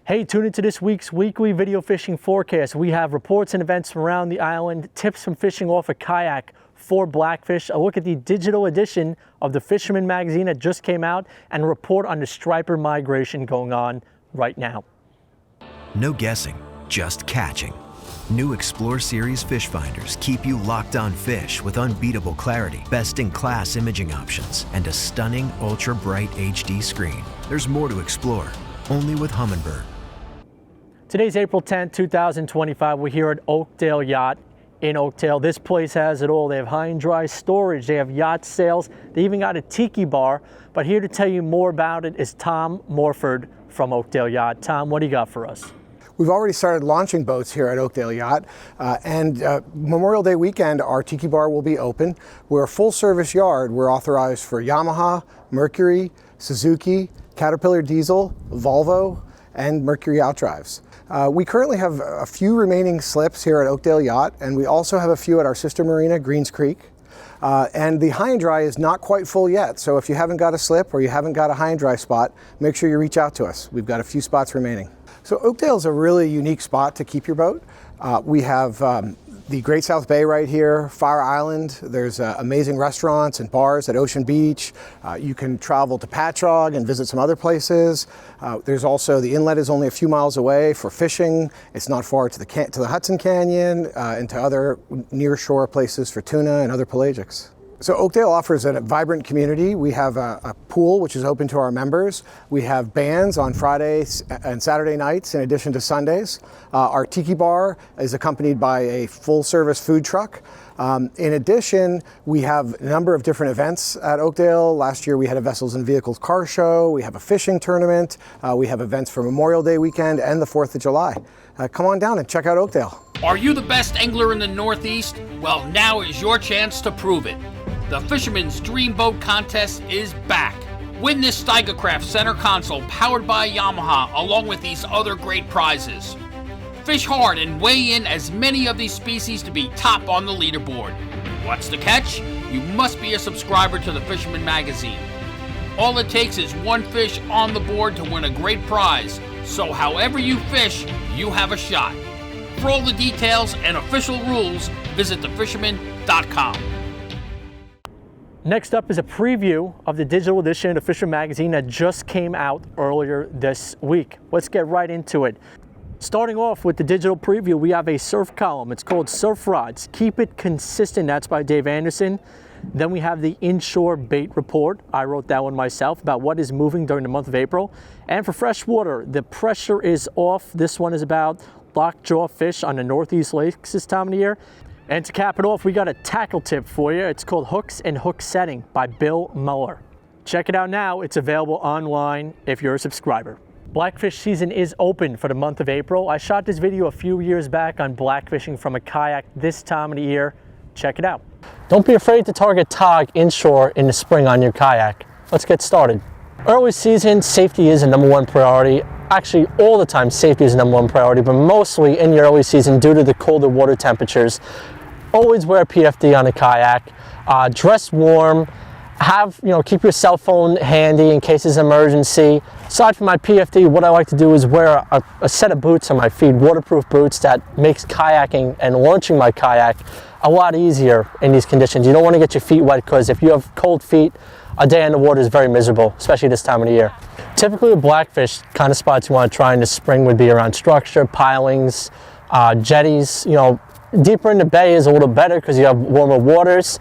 Hey, tune into this week's weekly video fishing forecast. We have reports and events from around the island, tips from fishing off a kayak for blackfish, a look at the digital edition of the Fisherman magazine that just came out, and a report on the striper migration going on right now. No guessing, just catching. New Explore Series fish finders keep you locked on fish with unbeatable clarity, best-in-class imaging options, and a stunning ultra-bright HD screen. There's more to explore, only with Humminbird. Today's April 10th, 2025. We're here at Oakdale Yacht in Oakdale. This place has it all. They have high and dry storage. They have yacht sales. They even got a tiki bar. But here to tell you more about it is Tom Morford from Oakdale Yacht. Tom, what do you got for us? We've already started launching boats here at Oakdale Yacht, and Memorial Day weekend, our tiki bar will be open. We're a full-service yard. We're authorized for Yamaha, Mercury, Suzuki, Caterpillar Diesel, Volvo, and Mercury outdrives. We currently have a few remaining slips here at Oakdale Yacht, and we also have a few at our sister marina, Greens Creek. And the high and dry is not quite full yet, so if you haven't got a slip or you haven't got a high and dry spot, make sure you reach out to us. We've got a few spots remaining. So Oakdale is a really unique spot to keep your boat. We have the Great South Bay right here, Fire Island. There's amazing restaurants and bars at Ocean Beach. You can travel to Patchogue and visit some other places. There's also, the inlet is only a few miles away for fishing. It's not far to the Hudson Canyon and to other near shore places for tuna and other pelagics. So Oakdale offers a vibrant community. We have a pool which is open to our members. We have bands on Fridays and Saturday nights in addition to Sundays. Our tiki bar is accompanied by a full-service food truck. In addition, we have a number of different events at Oakdale. Last year we had a Vessels and Vehicles car show. We have a fishing tournament. We have events for Memorial Day weekend and the 4th of July. Come on down and check out Oakdale. Are you the best angler in the Northeast? Well, now is your chance to prove it. The Fisherman's Dream Boat Contest is back. Win this Steigercraft center console powered by Yamaha along with these other great prizes. Fish hard and weigh in as many of these species to be top on the leaderboard. What's the catch? You must be a subscriber to the Fisherman magazine. All it takes is one fish on the board to win a great prize, so however you fish, you have a shot. For all the details and official rules, visit thefisherman.com. Next up is a preview of the digital edition of the Fisherman magazine that just came out earlier this week. Let's get right into it. Starting off with the digital preview, we have a surf column. It's called Surf Rods. Keep it consistent. That's by Dave Anderson. Then we have the inshore bait report. I wrote that one myself about what is moving during the month of April. And for freshwater, the pressure is off. This one is about lockjaw fish on the Northeast lakes this time of the year. And to cap it off, we got a tackle tip for you. It's called Hooks and Hook Setting by Bill Muller. Check it out now. It's available online if you're a subscriber. Blackfish season is open for the month of April. I shot this video a few years back on blackfishing from a kayak this time of the year. Check it out. Don't be afraid to target tog inshore in the spring on your kayak. Let's get started. Early season, safety is a #1 priority. Actually, all the time, safety is a #1 priority, but mostly in your early season due to the colder water temperatures. Always wear PFD on a kayak, dress warm, keep your cell phone handy in case there's an emergency. Aside from my PFD, what I like to do is wear a set of boots on my feet, waterproof boots that makes kayaking and launching my kayak a lot easier in these conditions. You don't want to get your feet wet because if you have cold feet, a day in the water is very miserable, especially this time of the year. Typically with blackfish, kind of spots you want to try in the spring would be around structure, pilings, jetties. Deeper in the bay is a little better because you have warmer waters.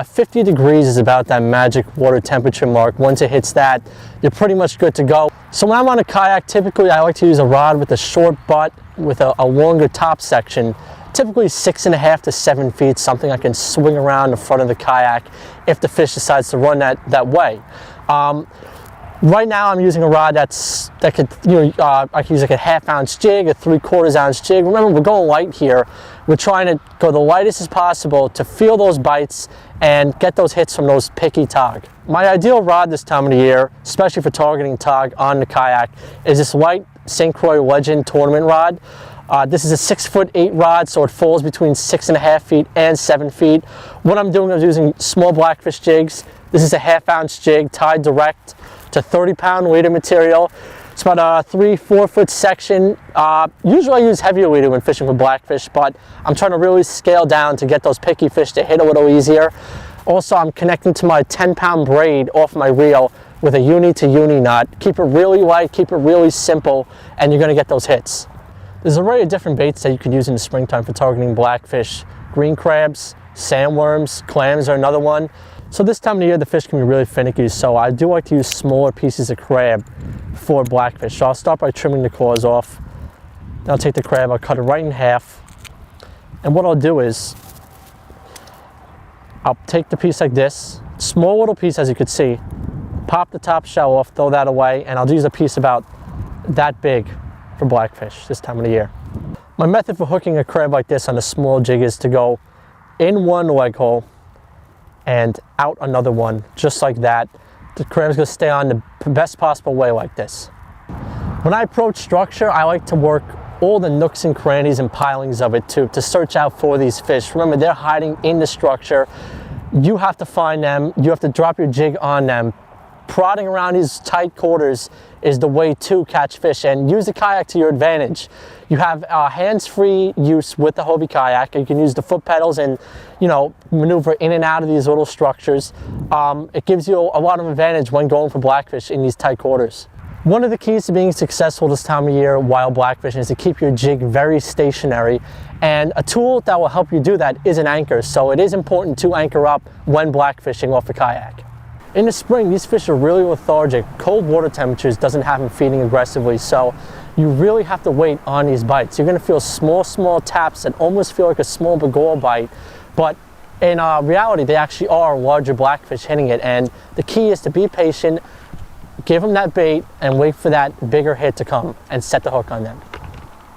50 degrees is about that magic water temperature mark. Once it hits that, you're pretty much good to go. So when I'm on a kayak, typically I like to use a rod with a short butt with a longer top section, typically 6.5 to 7 feet, something I can swing around the front of the kayak if the fish decides to run that way. Right now I'm using a rod I can use like a 1/2 ounce jig, a 3/4 ounce jig. Remember, we're going light here. We're trying to go the lightest as possible to feel those bites and get those hits from those picky tog. My ideal rod this time of the year, especially for targeting tog on the kayak, is this white St. Croix Legend tournament rod. This is a 6'8" rod, so it falls between 6.5 feet and 7 feet. What I'm doing is using small blackfish jigs. This is a 1/2 ounce jig tied direct to 30-pound weighted material. It's about a 3-4 foot section. Usually I use heavier leader when fishing for blackfish, but I'm trying to really scale down to get those picky fish to hit a little easier. Also, I'm connecting to my 10-pound braid off my reel with a uni to uni knot. Keep it really light, keep it really simple, and you're gonna get those hits. There's an array of different baits that you can use in the springtime for targeting blackfish. Green crabs, sandworms, clams are another one. So this time of the year, the fish can be really finicky, so I do like to use smaller pieces of crab for blackfish. So I'll start by trimming the claws off. Then I'll take the crab, I'll cut it right in half. And what I'll do is, I'll take the piece like this, small little piece as you can see, pop the top shell off, throw that away, and I'll use a piece about that big for blackfish this time of the year. My method for hooking a crab like this on a small jig is to go in one leg hole and out another one, just like that. The crab's gonna stay on the best possible way like this. When I approach structure, I like to work all the nooks and crannies and pilings of it to search out for these fish. Remember, they're hiding in the structure. You have to find them, you have to drop your jig on them. Prodding around these tight quarters is the way to catch fish, and use the kayak to your advantage. You have hands-free use with the Hobie kayak. You can use the foot pedals and, you know, maneuver in and out of these little structures. It gives you a lot of advantage when going for blackfish in these tight quarters. One of the keys to being successful this time of year while blackfishing is to keep your jig very stationary, and a tool that will help you do that is an anchor. So it is important to anchor up when blackfishing off a kayak. In the spring, these fish are really lethargic. Cold water temperatures doesn't have them feeding aggressively, so you really have to wait on these bites. You're gonna feel small taps that almost feel like a small beguile bite, but in reality, they actually are larger blackfish hitting it, and the key is to be patient, give them that bait, and wait for that bigger hit to come and set the hook on them.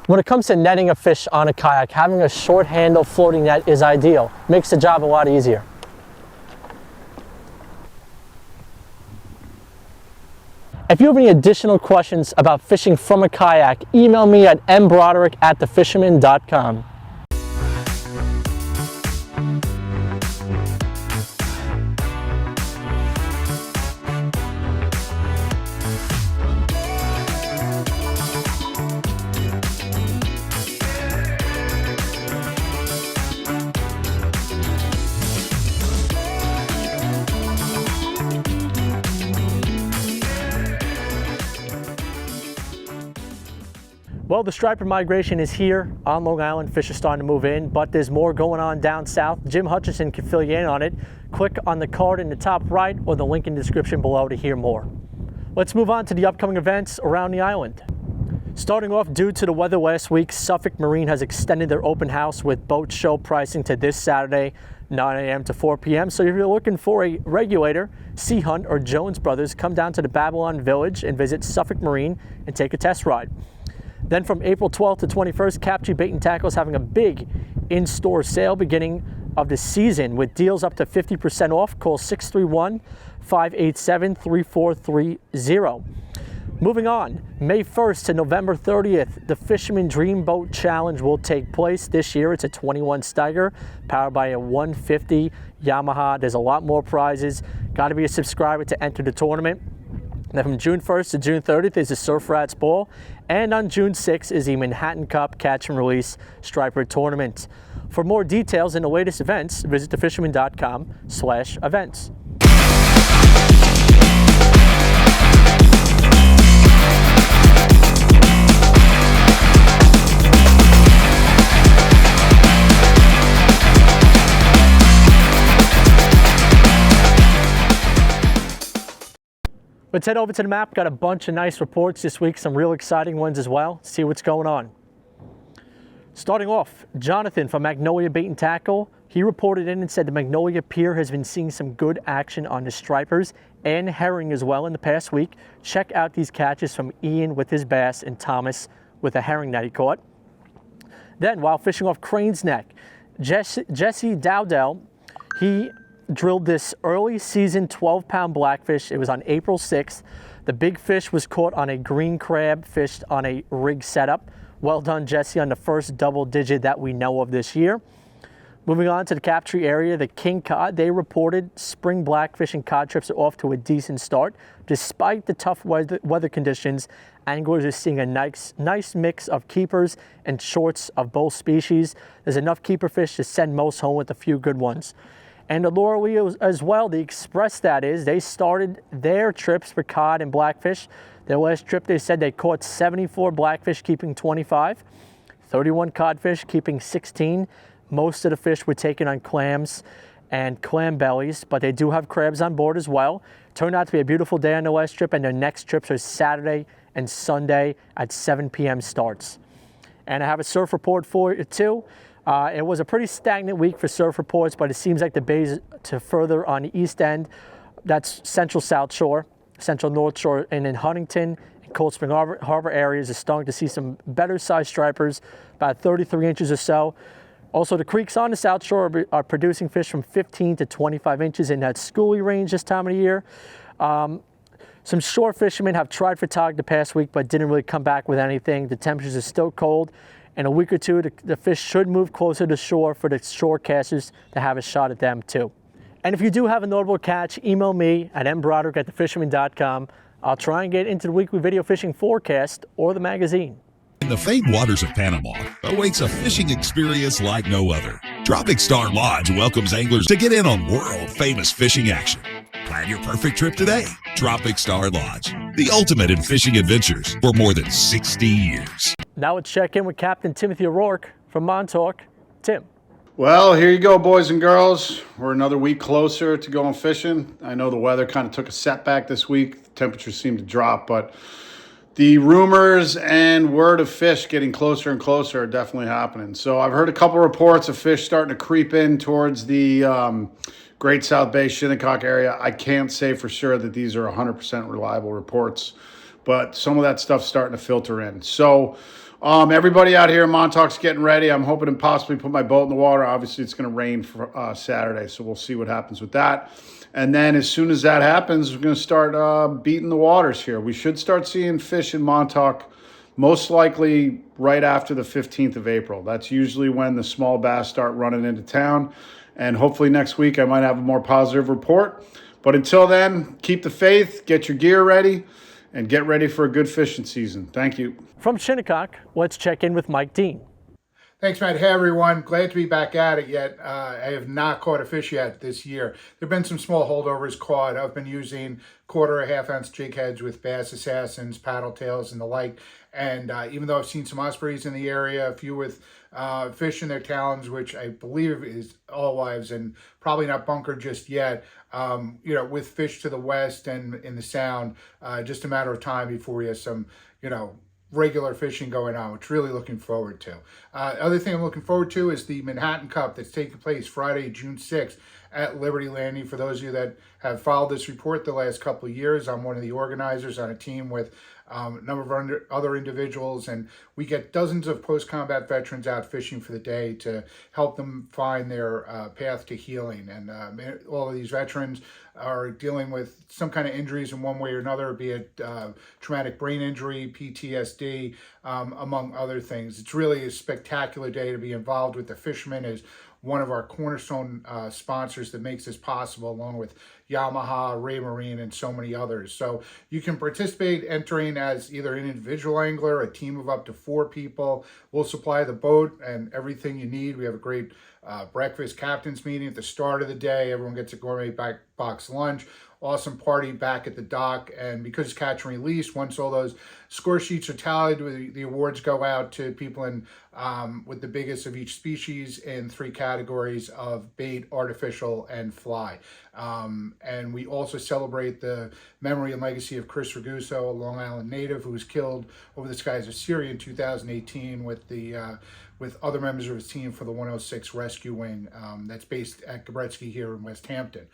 When it comes to netting a fish on a kayak, having a short handle floating net is ideal. Makes the job a lot easier. If you have any additional questions about fishing from a kayak, email me at mbroderick@thefisherman.com. Well, the striper migration is here on Long Island. Fish are starting to move in, but there's more going on down south. Jim Hutchinson can fill you in on it. Click on the card in the top right or the link in the description below to hear more. Let's move on to the upcoming events around the island. Starting off, due to the weather last week, Suffolk Marine has extended their open house with boat show pricing to this Saturday, 9 a.m. to 4 p.m. So if you're looking for a regulator, Sea Hunt, or Jones Brothers, come down to the Babylon Village and visit Suffolk Marine and take a test ride. Then from April 12th to 21st, Capt Bait and Tackle is having a big in-store sale beginning of the season with deals up to 50% off. Call 631-587-3430. Moving on, May 1st to November 30th, the Fisherman Dream Boat Challenge will take place. This year it's a 21 Steiger powered by a 150 Yamaha. There's a lot more prizes. Got to be a subscriber to enter the tournament. Then from June 1st to June 30th is the Surf Rats Ball, and on June 6th is the Manhattan Cup Catch and Release Striper Tournament. For more details and the latest events, visit thefisherman.com/events. Let's head over to the map. Got a bunch of nice reports this week, some real exciting ones as well. See what's going on. Starting off, Jonathan from Magnolia Bait and Tackle. He reported in and said the Magnolia Pier has been seeing some good action on the stripers and herring as well in the past week. Check out these catches from Ian with his bass and Thomas with a herring that he caught. Then, while fishing off Crane's Neck, Jesse Dowdell, he drilled this early season 12-pound blackfish. It was on April 6th. The big fish was caught on a green crab fished on a rig setup. Well done, Jesse, on the first double digit that we know of this year. Moving on to the Capt area, the king cod, they reported spring blackfish and cod trips are off to a decent start. Despite the tough weather conditions, anglers are seeing a nice mix of keepers and shorts of both species. There's enough keeper fish to send most home with a few good ones. And the Laurel as well, the Express that is, they started their trips for cod and blackfish. Their last trip, they said they caught 74 blackfish, keeping 25, 31 codfish, keeping 16. Most of the fish were taken on clams and clam bellies, but they do have crabs on board as well. Turned out to be a beautiful day on the last trip, and their next trips are Saturday and Sunday at 7 p.m. starts. And I have a surf report for you too. It was a pretty stagnant week for surf reports, but it seems like the bays to further on the east end, that's Central South Shore, Central North Shore, and in Huntington and Cold Spring Harbor areas is starting to see some better sized stripers, about 33 inches or so. Also, the creeks on the South Shore are producing fish from 15 to 25 inches in that schoolie range this time of the year. Some shore fishermen have tried for tog the past week, but didn't really come back with anything. The temperatures are still cold. In a week or two, the fish should move closer to shore for the shore casters to have a shot at them too. And if you do have a notable catch, email me at mbroderick@thefisherman.com. I'll try and get into the weekly video fishing forecast or the magazine. In the famed waters of Panama awaits a fishing experience like no other. Tropic Star Lodge welcomes anglers to get in on world-famous fishing action. Plan your perfect trip today. Tropic Star Lodge, the ultimate in fishing adventures for more than 60 years. Now let's check in with Captain Timothy O'Rourke from Montauk. Tim. Well, here you go, boys and girls. We're another week closer to going fishing. I know the weather kind of took a setback this week. The temperatures seemed to drop, but the rumors and word of fish getting closer and closer are definitely happening. So I've heard a couple reports of fish starting to creep in towards the Great South Bay, Shinnecock area. I can't say for sure that these are 100% reliable reports, but some of that stuff's starting to filter in. So everybody out here in Montauk's getting ready. I'm hoping to possibly put my boat in the water. Obviously, it's going to rain for Saturday, so we'll see what happens with that. And then as soon as that happens, we're going to start beating the waters here. We should start seeing fish in Montauk most likely right after the 15th of April. That's usually when the small bass start running into town. And hopefully next week I might have a more positive report. But until then, keep the faith, get your gear ready, and get ready for a good fishing season. Thank you. From Shinnecock, let's check in with Mike Dean. Thanks, Matt. Hey, everyone. Glad to be back at it yet. I have not caught a fish yet this year. There have been some small holdovers caught. I've been using quarter or half-ounce jig heads with bass assassins, paddle tails, and the like. And even though I've seen some ospreys in the area, a few with fish in their talons, which I believe is alewives and probably not bunkered just yet, with fish to the west and in the sound, just a matter of time before we have some, regular fishing going on, which really looking forward to. Other thing I'm looking forward to is the Manhattan Cup that's taking place Friday, June 6th at Liberty Landing. For those of you that have followed this report the last couple of years, I'm one of the organizers on a team with a number of other individuals, and we get dozens of post-combat veterans out fishing for the day to help them find their path to healing. And all of these veterans are dealing with some kind of injuries in one way or another, be it traumatic brain injury, PTSD, among other things. It's really a spectacular day to be involved with. The Fisherman is one of our cornerstone sponsors that makes this possible, along with Yamaha, Ray Marine, and so many others. So you can participate entering as either an individual angler, a team of up to 4 people. We'll supply the boat and everything you need. We have a great breakfast captain's meeting at the start of the day. Everyone gets a gourmet box lunch. Awesome party back at the dock. And because it's catch and release, once all those score sheets are tallied, the awards go out to people in with the biggest of each species in 3 categories of bait, artificial, and fly. And we also celebrate the memory and legacy of Chris Raguso, a Long Island native who was killed over the skies of Syria in 2018 with other members of his team for the 106 Rescue Wing that's based at Gabretsky here in West Hampton.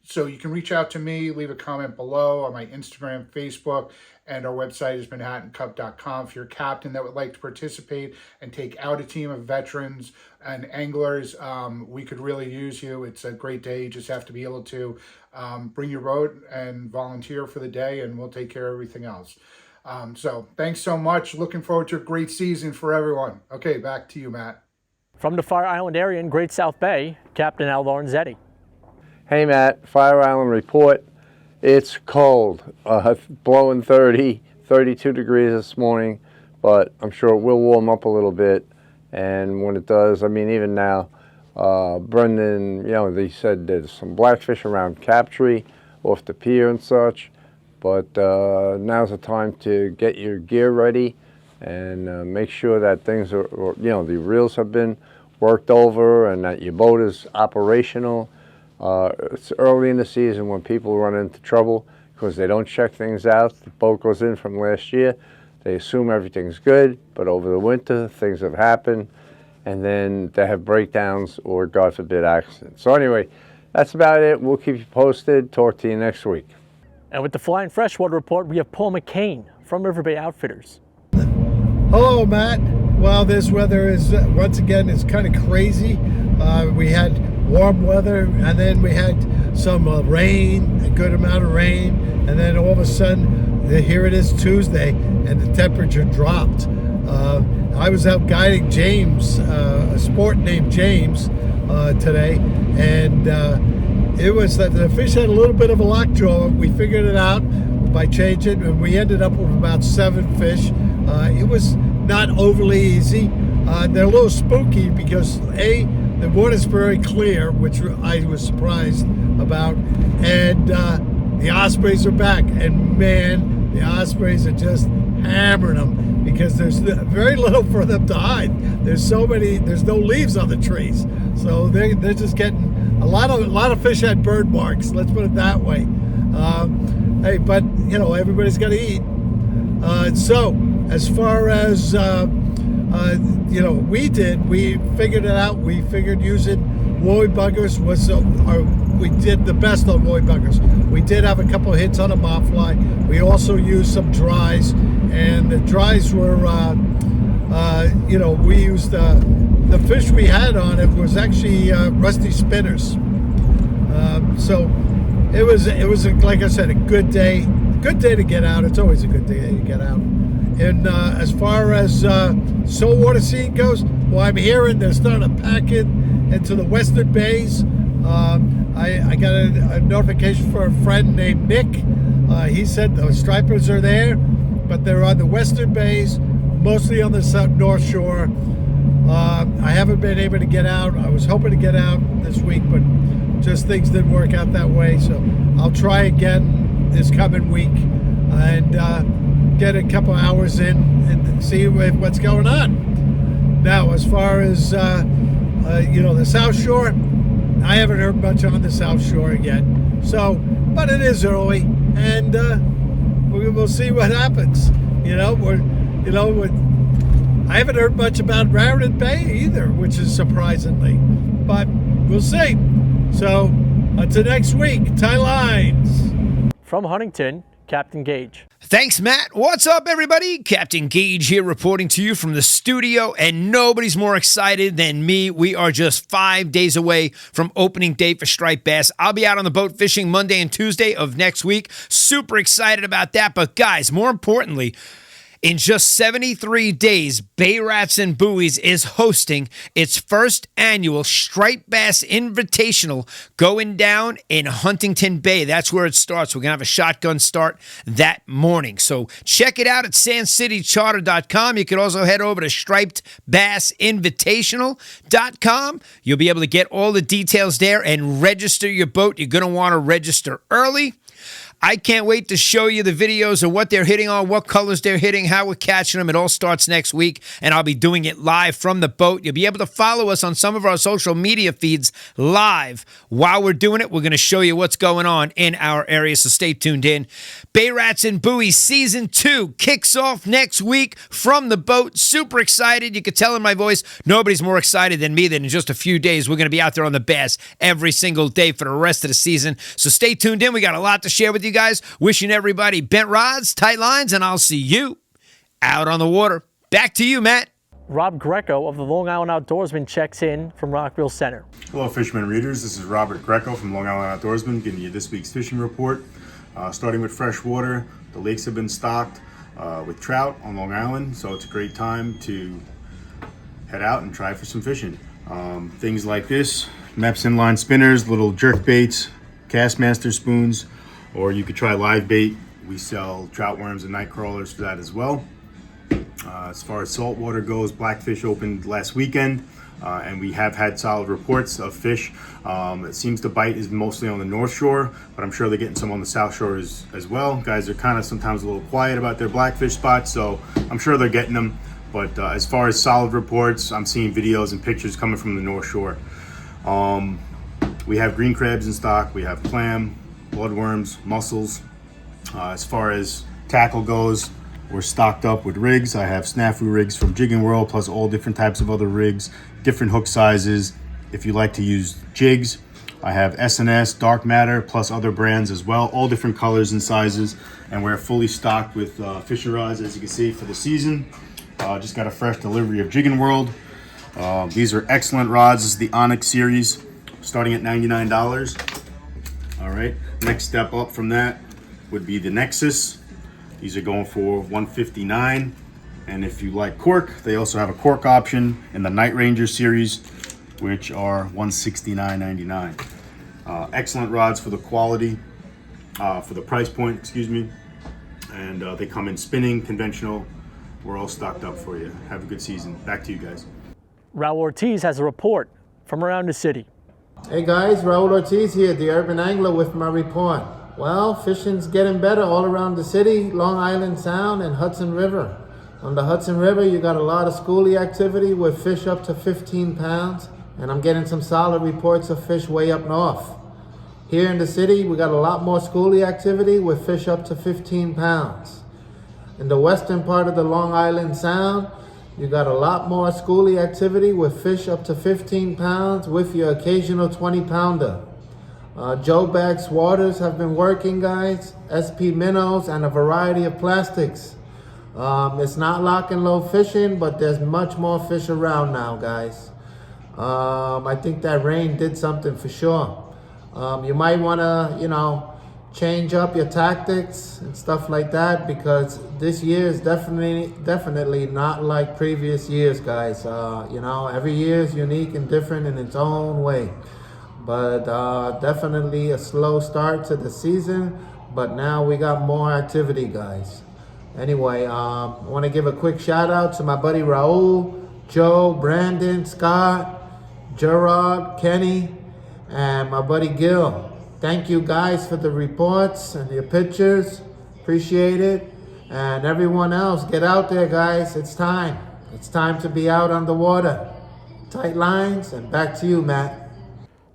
So you can reach out to me, leave a comment below on my Instagram, Facebook, and our website is manhattancup.com. If you're a captain that would like to participate and take out a team of veterans and anglers, we could really use you. It's a great day. You just have to be able to bring your boat and volunteer for the day, and we'll take care of everything else. So thanks so much. Looking forward to a great season for everyone. Okay, back to you, Matt. From the Fire Island area in Great South Bay, Captain Lorenzetti. Hey Matt, Fire Island report. It's cold, blowing 30, 32 degrees this morning, but I'm sure it will warm up a little bit. And when it does, I mean, even now, Brendan, you know, they said there's some blackfish around Capt off the pier and such, but now's the time to get your gear ready and make sure that things are, you know, the reels have been worked over and that your boat is operational. It's early in the season when people run into trouble because they don't check things out. The boat goes in from last year. They assume everything's good, but over the winter, things have happened, and then they have breakdowns or, God forbid, accidents. So anyway, that's about it. We'll keep you posted. Talk to you next week. And with the Flying Freshwater Report, we have Paul McCain from River Bay Outfitters. Hello, Matt. Well, this weather is, once again, is kind of crazy. We had warm weather, and then we had some rain, a good amount of rain, and then all of a sudden, here it is Tuesday, and the temperature dropped. I was out guiding James, a sport named James, today, and it was that the fish had a little bit of a lockjaw. We figured it out by changing, and we ended up with about 7 fish. It was not overly easy. They're a little spooky because the water's very clear, which I was surprised about, and the ospreys are back, and man, the ospreys are just hammering them because there's very little for them to hide. There's no leaves on the trees, so they're just getting a lot of fish had bird marks. Let's put it that way. Hey, but you know, everybody's got to eat. So as far as you know, we figured it out. We figured using woolly buggers was we did the best on woolly buggers. We did have a couple of hits on a mopfly. We also used some dries, and the dries were, you know, we used the fish we had on it was actually rusty spinners. So it was like I said, a good day to get out. It's always a good day to get out. And as far as saltwater scene goes, well, I'm hearing they're starting to pack into the western bays. I got a notification for a friend named Nick. He said the stripers are there, but they're on the western bays, mostly on the north shore. I haven't been able to get out. I was hoping to get out this week, but just things didn't work out that way. So I'll try again this coming week and get a couple hours in and see what's going on. Now, as far as you know, the South Shore, I haven't heard much on the South Shore yet. So, but it is early, and we'll see what happens. You know, I haven't heard much about Raritan Bay either, which is surprisingly, but we'll see. So, until next week, tie lines. From Huntington, Captain Gaige. Thanks, Matt. What's up, everybody? Captain Gaige here reporting to you from the studio, and nobody's more excited than me. We are just 5 days away from opening day for striped bass. I'll be out on the boat fishing Monday and Tuesday of next week. Super excited about that. But guys, more importantly, in just 73 days, Bay Rats and Buoys is hosting its first annual Striped Bass Invitational going down in Huntington Bay. That's where it starts. We're going to have a shotgun start that morning. So check it out at sandcitycharter.com. You can also head over to stripedbassinvitational.com. You'll be able to get all the details there and register your boat. You're going to want to register early. I can't wait to show you the videos of what they're hitting on, what colors they're hitting, how we're catching them. It all starts next week, and I'll be doing it live from the boat. You'll be able to follow us on some of our social media feeds live. While we're doing it, we're going to show you what's going on in our area, so stay tuned in. Bay Rats and Buoys Season 2 kicks off next week from the boat. Super excited. You can tell in my voice, nobody's more excited than me that in just a few days, we're going to be out there on the bass every single day for the rest of the season. So stay tuned in. We got a lot to share with you guys. Wishing everybody bent rods, tight lines, and I'll see you out on the water. Back to you, Matt. Rob Greco of the Long Island Outdoorsman checks in from Rockville Center. Hello, Fisherman readers. This is Robert Greco from Long Island Outdoorsman giving you this week's fishing report. Starting with freshwater, the lakes have been stocked with trout on Long Island, so it's a great time to head out and try for some fishing. Things like this, Mepps inline spinners, little jerk baits, Castmaster spoons, or you could try live bait. We sell trout worms and night crawlers for that as well. As far as saltwater goes, Blackfish opened last weekend, and we have had solid reports of fish. It seems the bite is mostly on the North Shore, but I'm sure they're getting some on the South Shore as well. Guys are kind of sometimes a little quiet about their Blackfish spots, so I'm sure they're getting them. But as far as solid reports, I'm seeing videos and pictures coming from the North Shore. We have green crabs in stock, we have clam, bloodworms, mussels. As far as tackle goes, we're stocked up with rigs. I have snafu rigs from Jigging World, plus all different types of other rigs, different hook sizes. If you like to use jigs, I have S&S, Dark Matter, plus other brands as well, all different colors and sizes. And we're fully stocked with fishing rods, as you can see, for the season. Just got a fresh delivery of Jigging World. These are excellent rods. This is the Onyx series, starting at $99. All right, next step up from that would be the Nexus. These are going for $159. And if you like cork, they also have a cork option in the Night Ranger series, which are $169.99. Excellent rods for the quality, for the price point, excuse me. And they come in spinning, conventional. We're all stocked up for you. Have a good season. Back to you guys. Raul Ortiz has a report from around the city. Hey guys, Raul Ortiz here, the Urban Angler, with my report. Well, fishing's getting better all around the city, Long Island Sound and Hudson River. On the Hudson River, you got a lot of schoolie activity with fish up to 15 pounds, and I'm getting some solid reports of fish way up north. Here in the city, we got a lot more schoolie activity with fish up to 15 pounds. In the western part of the Long Island Sound, you got a lot more schoolie activity with fish up to 15 pounds with your occasional 20-pounder. Joe Bag's waters have been working, guys. SP minnows and a variety of plastics. It's not lock and load fishing, but there's much more fish around now, guys. I think that rain did something for sure. You might want to, change up your tactics and stuff like that, because this year is definitely not like previous years, guys. Every year is unique and different in its own way. But definitely a slow start to the season, but now we got more activity, guys. Anyway, I want to give a quick shout out to my buddy Raul, Joe, Brandon, Scott, Gerard, Kenny, and my buddy Gil. Thank you guys for the reports and your pictures. Appreciate it. And everyone else, get out there, guys. It's time. It's time to be out on the water. Tight lines, and back to you, Matt.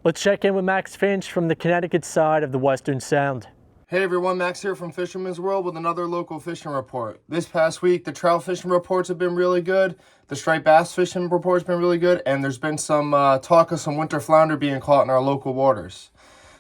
Let's check in with Max Finch from the Connecticut side of the Western Sound. Hey everyone, Max here from Fisherman's World with another local fishing report. This past week, the trout fishing reports have been really good. The striped bass fishing report's been really good. And there's been some talk of some winter flounder being caught in our local waters.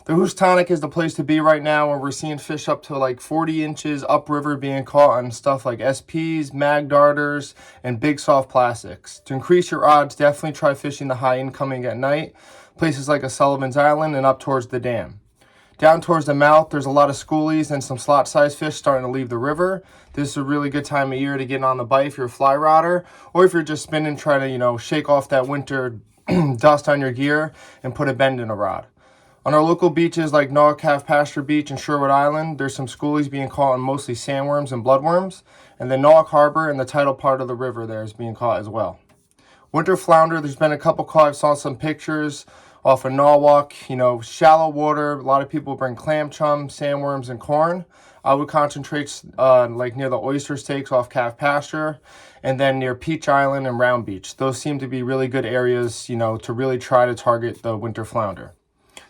The Houstonic is the place to be right now, where we're seeing fish up to like 40 inches upriver being caught on stuff like SPs, mag darters, and big soft plastics. To increase your odds, definitely try fishing the high incoming at night, places like a Sullivan's Island and up towards the dam. Down towards the mouth, there's a lot of schoolies and some slot-sized fish starting to leave the river. This is a really good time of year to get on the bite if you're a fly rodder, or if you're just spinning, trying to, shake off that winter dust on your gear and put a bend in a rod. On our local beaches like Norwalk Pasture Beach and Sherwood Island, there's some schoolies being caught on mostly sandworms and bloodworms, and then Norwalk Harbor and the tidal part of the river there is being caught as well. Winter flounder, there's been a couple caught. I saw some pictures off of Norwalk, shallow water. A lot of people bring clam chum, sandworms, and corn. I would concentrate like near the oyster steaks off Calf Pasture, and then near Peach Island and Round Beach. Those seem to be really good areas, to really try to target the winter flounder.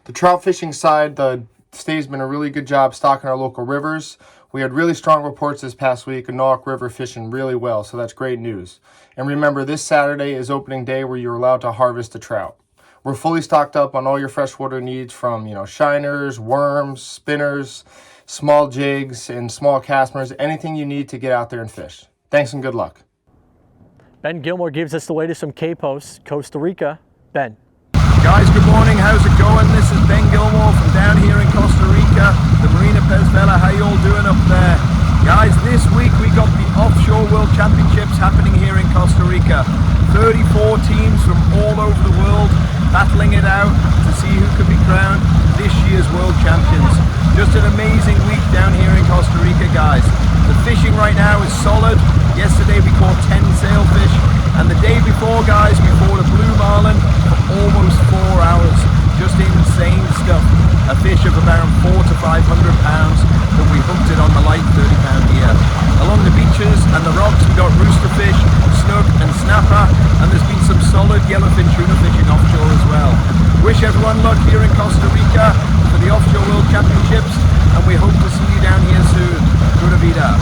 The trout fishing side, the state's been a really good job stocking our local rivers. We had really strong reports this past week, and Norwalk River fishing really well, so that's great news. And remember, this Saturday is opening day where you're allowed to harvest the trout. We're fully stocked up on all your freshwater needs from, shiners, worms, spinners, small jigs, and small castmers, anything you need to get out there and fish. Thanks and good luck. Ben Gilmour gives us the latest from Post, Costa Rica. Ben. Guys, good morning. How's it going? This is Ben Gilmour from down here in Costa Rica, the Marina Pez Vela. How you all doing up there? Guys, this week we got the Offshore World Championships happening here in Costa Costa Rica. 34 teams from all over the world battling it out to see who can be crowned this year's world champions. Just an amazing week down here in Costa Rica, guys. The fishing right now is solid. Yesterday we caught 10 sailfish, and the day before, guys, we caught a blue marlin for almost 4 hours. Just insane stuff. A fish of about 400 to 500 pounds, but we hooked it on the light 30-pound gear. Along the beaches and the rocks we got roosterfish, snook and snapper, and there's been some solid yellowfin tuna fishing offshore as well. Wish everyone luck here in Costa Rica for the Offshore World Championships, and we hope to see you down here soon. Pura vida.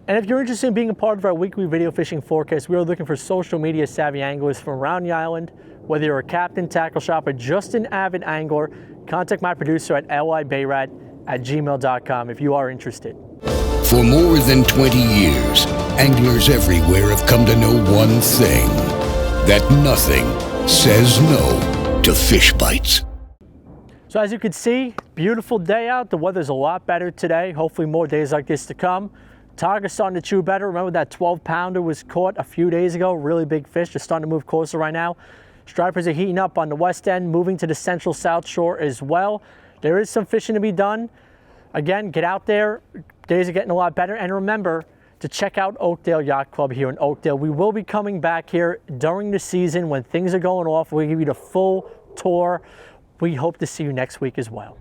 And if you're interested in being a part of our weekly video fishing forecast, we are looking for social media savvy anglers from around the island. Whether you're a captain, tackle shop, or just an avid angler, contact my producer at lybayrat@gmail.com if you are interested. For more than 20 years, anglers everywhere have come to know one thing, that nothing says no to fish bites. So as you can see, beautiful day out. The weather's a lot better today. Hopefully more days like this to come. Tiger's starting to chew better. Remember that 12-pounder was caught a few days ago. Really big fish. They're starting to move closer right now. Stripers are heating up on the west end, moving to the central south shore as well. There is some fishing to be done. Again, get out there. Days are getting a lot better. And remember to check out Oakdale Yacht Club here in Oakdale. We will be coming back here during the season when things are going off. We'll give you the full tour. We hope to see you next week as well.